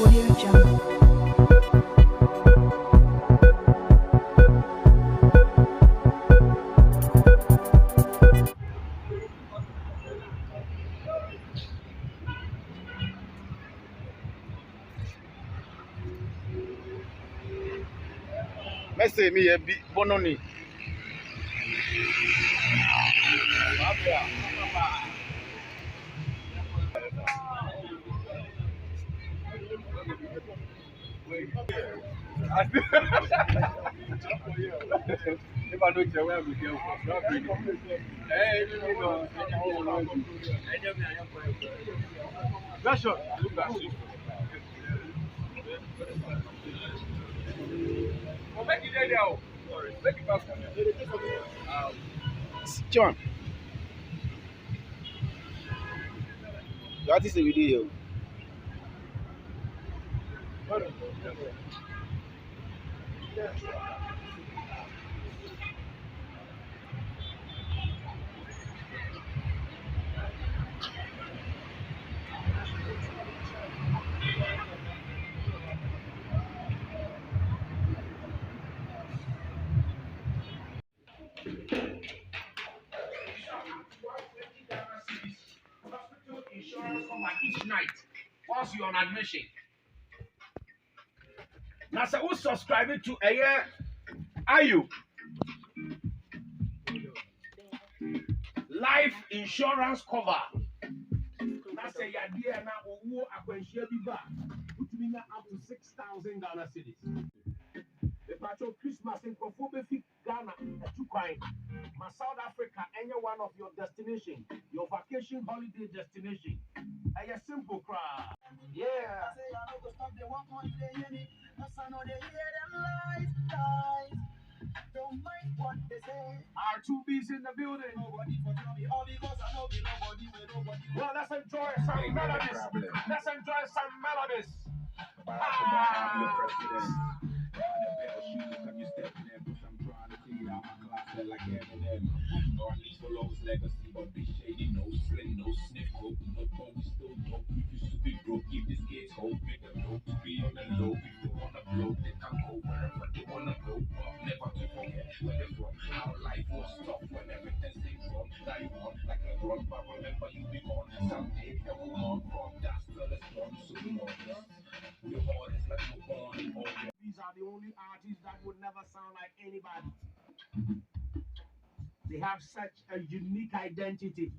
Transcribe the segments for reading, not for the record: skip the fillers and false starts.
Audio Jungle. Message me a bit bononi. If I don't care where we go, hey, that's your look at it. John, that is a video. Insurance cover each night whilst you're on admission. Now, so who's subscribing to a year? Are you? Life insurance cover. That's a idea now. Who are going to share the back? Which means up to 6,000 Ghana cedis. The patrol Christmas in Kofobefi Ghana, two kind. My South Africa, any one of your destination, your vacation holiday destination. A simple crowd. Yeah. I say I know to stop the one on the unit. I know they hear them lies. Don't mind what they say. R2bees in the building. Nobody for tell me all because I know nobody with nobody. Well, let's enjoy some melodies. Let's enjoy some melodies. Can you step in there? Push, I'm trying to clean out my class like Eminem. Or at least follows legacy, but be shady, no sling, no sniff, hope, no but we still dope. If you stupid broke, give this gates hope, make them know to be on the low. If they wanna blow, they can go wherever they wanna go. But never to forget where they're from. How life was tough when everything seemed wrong. Now you want like a run, but remember you be gone. Someday you will come from that till it's done. So you know this. We're artists like we're born in all. These are the only artists that would never sound like anybody. They have such a unique identity.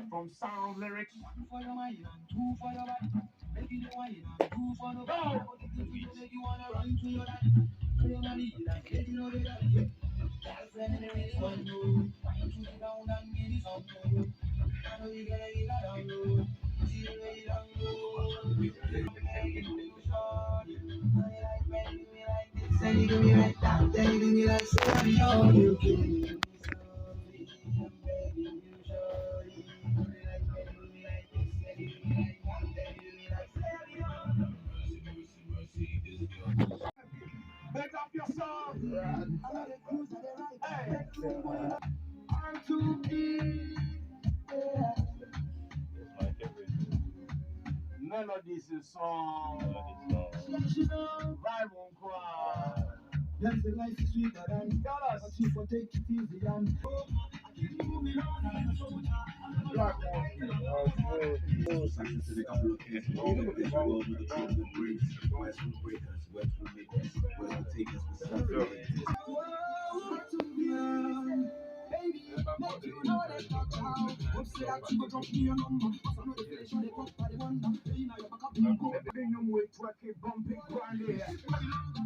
From sound, lyrics. One for your mind and two for your body. Making you wine and two for the body. Make you wanna run to your daddy. To your money, like getting you know the daddy. Girlfriend in the race, one you. Why don't you sit down and give me some more? I know you gotta get that down low. See you way down low. Say you do me like that, then you do me like so. You kill me. Make up your song. Hey, R2bees. Melodies in song. Vibe on choir. Yes, the life is sweeter than dollars. But you for take it easy and I keep moving on. I'm a soldier.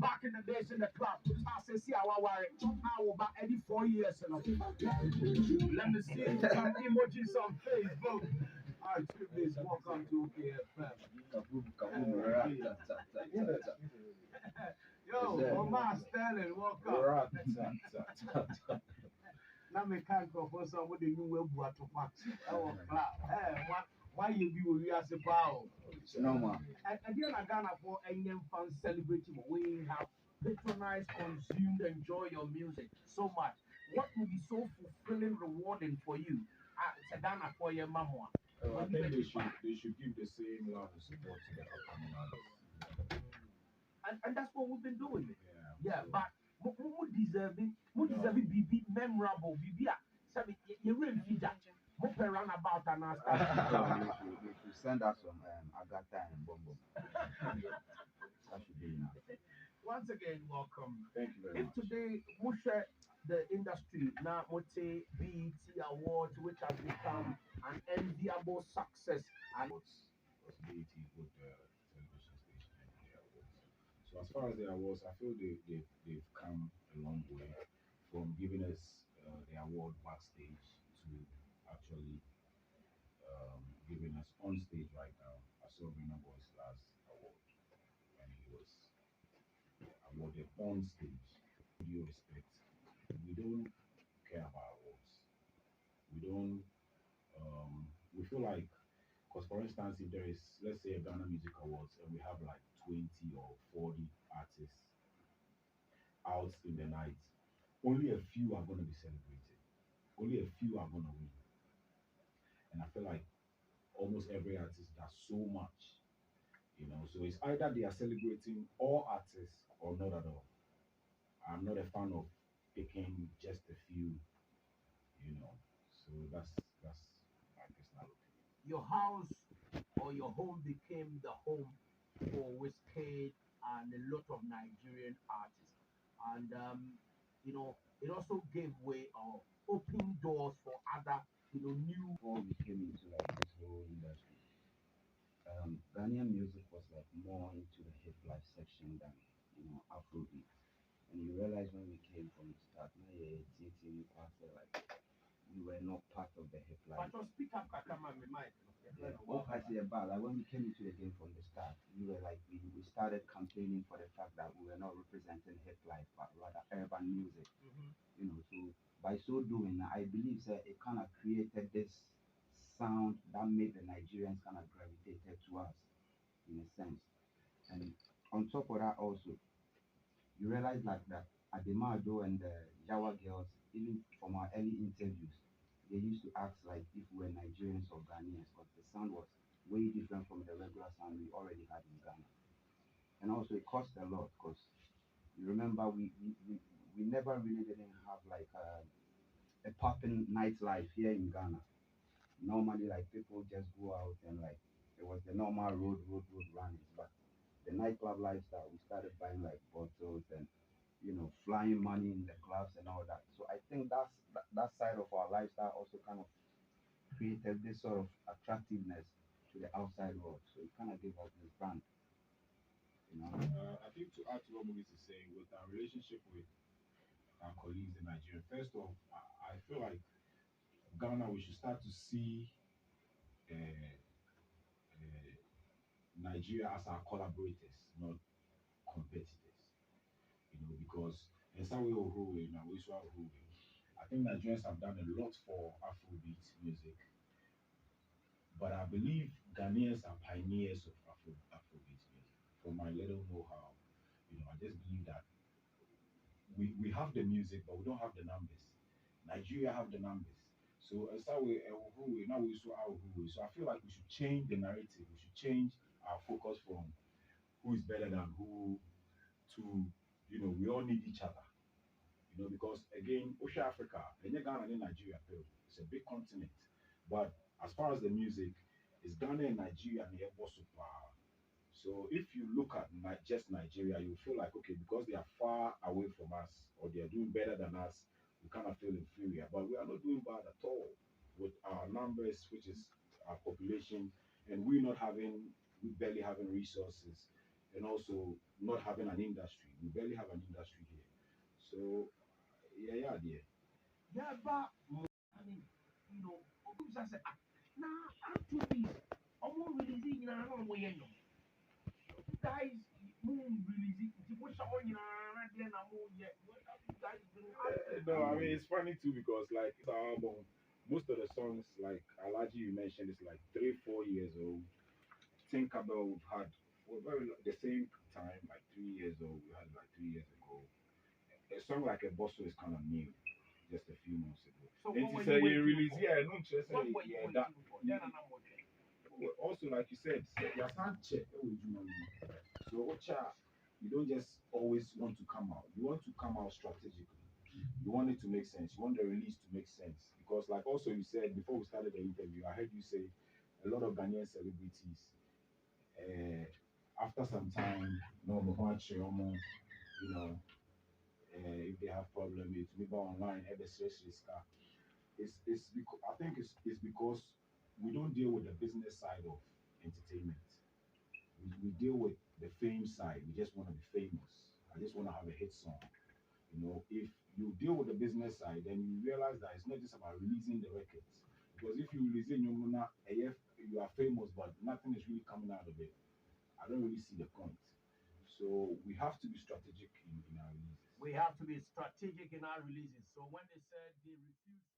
Back in the days in the club, I say, see our worry. I will back every 4 years. Let me see some emojis on Facebook. R2bees, welcome to KFM. Yo, Mama Sterling, welcome. Now me can't go for some with the new web to pack. Oh, why you be with us about? No, man. Again, I Ghana for any fun celebrating. We have patronized, consumed, enjoy your music so much. What would be so fulfilling, rewarding for you? It's a Ghana for your mama. I think they should give the same love and support to the upcoming artists. And that's what we've been doing. Yeah. But who deserving be memorable, be you really feed that. Move around about and So you should send us some Agatha and Bombo. That should be enough. Once again, welcome. Thank you very If much. today we share the industry now, Mote BET Awards, which has become an enviable success, and Was BET with the television station and the awards. So as far as the awards, I feel they've come a long way from giving us the award backstage to actually giving us on stage right now. I saw Rina Boy's last award when he was awarded on stage. With due respect, we don't care about awards. We don't. We feel like, because for instance, if there is, let's say, a Ghana Music Awards, and we have like 20 or 40 artists out in the night, only a few are going to be celebrated. Only a few are going to win. And I feel like almost every artist does so much, So it's either they are celebrating all artists or not at all. I'm not a fan of picking just a few, So that's my personal opinion. your house or your home became the home for Wizkid and a lot of Nigerian artists. And it also gave way or opened doors for other, new. Before we came into like this whole industry, Ghanaian music was like more into the hip life section than Afrobeat. And you realize when we came from the start, now we passed like we were not part of the hip life. But speak up, Kakama, my mind. Yeah, I say about like when we came into the game from the start, we were like we started campaigning for the fact that we were not representing hip life but rather urban music. So by so doing, I believe that it kind of created this sound that made the Nigerians kind of gravitated to us in a sense. And on top of that, also you realize like that Ademado and the Jawa girls, even from our early interviews, they used to ask like if we were Nigerians or Ghanaians because the sound was way different from the regular sound we already had in Ghana. And also it cost a lot because you remember we never really didn't have like a popping nightlife here in Ghana. Normally like people just go out and like it was the normal road runnings, but the nightclub lifestyle we started buying like bottles and flying money in the clubs and all that. So I think that side of our lifestyle also kind of created this sort of attractiveness to the outside world. So it kind of gave us this brand. I think to add to what Maurice is saying, with our relationship with our colleagues in Nigeria, first off, I feel like Ghana, we should start to see uh, uh, Nigeria as our collaborators, not competitors. Because in some way, I think Nigerians have done a lot for Afrobeat music, but I believe Ghanaians are pioneers of Afrobeat music. From my little know-how, I just believe that we have the music, but we don't have the numbers. Nigeria have the numbers. So now we saw our who. So I feel like we should change the narrative. We should change our focus from who is better than who to we all need each other. Because again, Ocean Africa, and Ghana and Nigeria, it's a big continent. But as far as the music, it's Ghana and Nigeria and the super. So if you look at just Nigeria, you feel like, okay, because they are far away from us or they are doing better than us, we kind of feel inferior. But we are not doing bad at all with our numbers, which is our population, and we barely having resources, and also not having an industry. We barely have an industry here. So, yeah. Yeah, but I mean, I said, nah, R2bees, I'm releasing, I don't know, guys, moon releasing, the push on, then I'm yet. What have you guys been up to? No, I mean it's funny too because like this album, most of the songs like Alaji you mentioned is like 3-4 years old. Tinkerbell we've had for the same time, like 3 years old. We had like 3 years ago. A song like a Bosso is kind of new, just a few months ago. So And what to were say you you waiting release, for? yeah, no, just What say were you yeah, waiting for? Then I'm watching. also like you said, your son check. So Ocha, you don't just always want to come out. You want to come out strategically. You want it to make sense. You want the release to make sense. Because like also you said before we started the interview, I heard you say a lot of Ghanaian celebrities, after some time, if they have problem with maybe online, it's because I think it's because we don't deal with the business side of entertainment. We deal with the fame side. We just want to be famous. I just want to have a hit song. If you deal with the business side, then you realize that it's not just about releasing the records. Because if you release in you are famous, but nothing is really coming out of it. I don't really see the point. So we have to be strategic in our releases. We have to be strategic in our releases. So when they said they refused